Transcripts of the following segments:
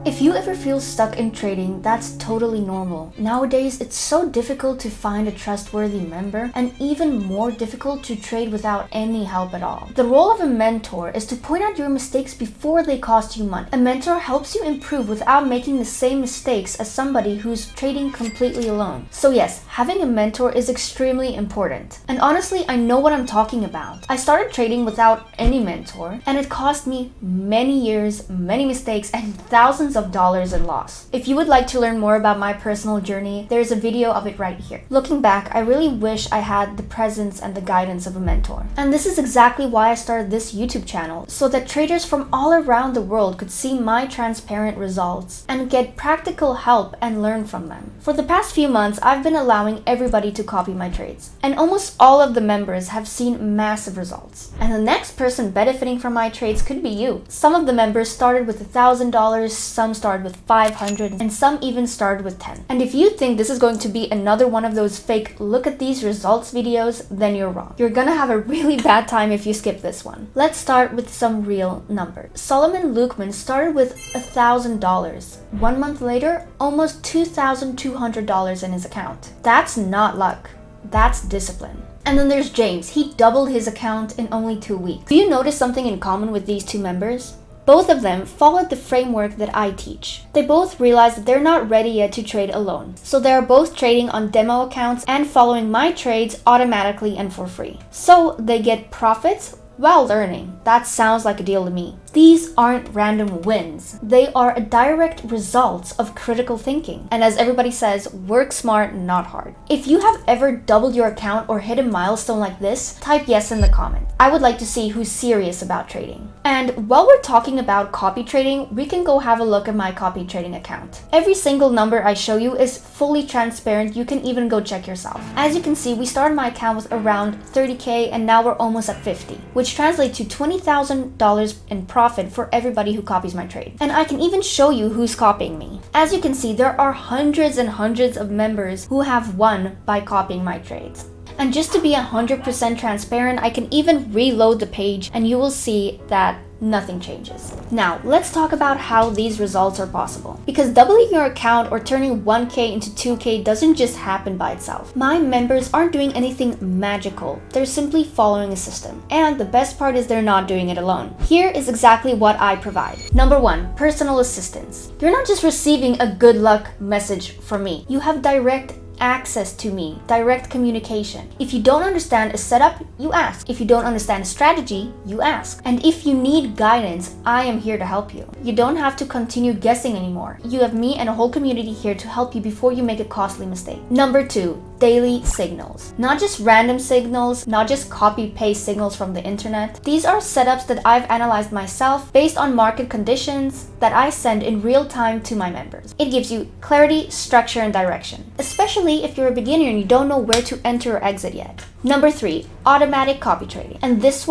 If you ever feel stuck in trading, that's totally normal. Nowadays, it's so difficult to find a trustworthy member and even more difficult to trade without any help at all. The role of a mentor is to point out your mistakes before they cost you money. A mentor helps you improve without making the same mistakes as somebody who's trading completely alone. So yes, having a mentor is extremely important. And honestly, I know what I'm talking about. I started trading without any mentor, and it cost me many years, many mistakes, and thousands of dollars in loss. If you would like to learn more about my personal journey, there's a video of it right here. Looking back, I really wish I had the presence and the guidance of a mentor. And this is exactly why I started this YouTube channel, so that traders from all around the world could see my transparent results and get practical help and learn from them. For the past few months, I've been allowing everybody to copy my trades, and almost all of the members have seen massive results. And the next person benefiting from my trades could be you. Some of the members started with $1,000, some started with $500, and some even started with $10. And if you think this is going to be another one of those fake look at these results videos, then you're wrong. You're gonna have a really bad time if you skip this one. Let's start with some real numbers. Solomon Lukeman started with $1,000. 1 month later, almost $2,200 in his account. That's not luck. That's discipline. And then there's James. He doubled his account in only 2 weeks. Do you notice something in common with these two members? Both of them followed the framework that I teach. They both realized that they're not ready yet to trade alone. So they are both trading on demo accounts and following my trades automatically and for free. So they get profits while learning. That sounds like a deal to me. These aren't random wins. They are a direct result of critical thinking. And as everybody says, work smart, not hard. If you have ever doubled your account or hit a milestone like this, type yes in the comments. I would like to see who's serious about trading. And while we're talking about copy trading, we can go have a look at my copy trading account. Every single number I show you is fully transparent. You can even go check yourself. As you can see, we started my account with around 30K and now we're almost at 50, which translates to $20,000 in profit for everybody who copies my trade. And I can even show you who's copying me. As you can see, there are hundreds and hundreds of members who have won by copying my trades. And just to be 100% transparent, I can even reload the page and you will see that nothing changes. Now, let's talk about how these results are possible. Because doubling your account or turning 1K into 2K doesn't just happen by itself. My members aren't doing anything magical. They're simply following a system. And the best part is they're not doing it alone. Here is exactly what I provide. Number 1, personal assistance. You're not just receiving a good luck message from me. You have direct access to me, direct communication. If you don't understand a setup, you ask. If you don't understand a strategy, you ask. And if you need guidance, I am here to help you. You don't have to continue guessing anymore. You have me and a whole community here to help you before you make a costly mistake. Number 2, daily signals. Not just random signals, not just copy-paste signals from the internet. These are setups that I've analyzed myself based on market conditions that I send in real time to my members. It gives you clarity, structure, and direction, especially if you're a beginner and you don't know where to enter or exit yet. Number 3, automatic copy trading. And this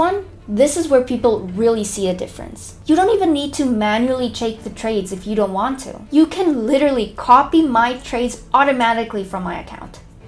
is where people really see a difference. You don't even need to manually check the trades if you don't want to. You can literally copy my trades automatically from my account.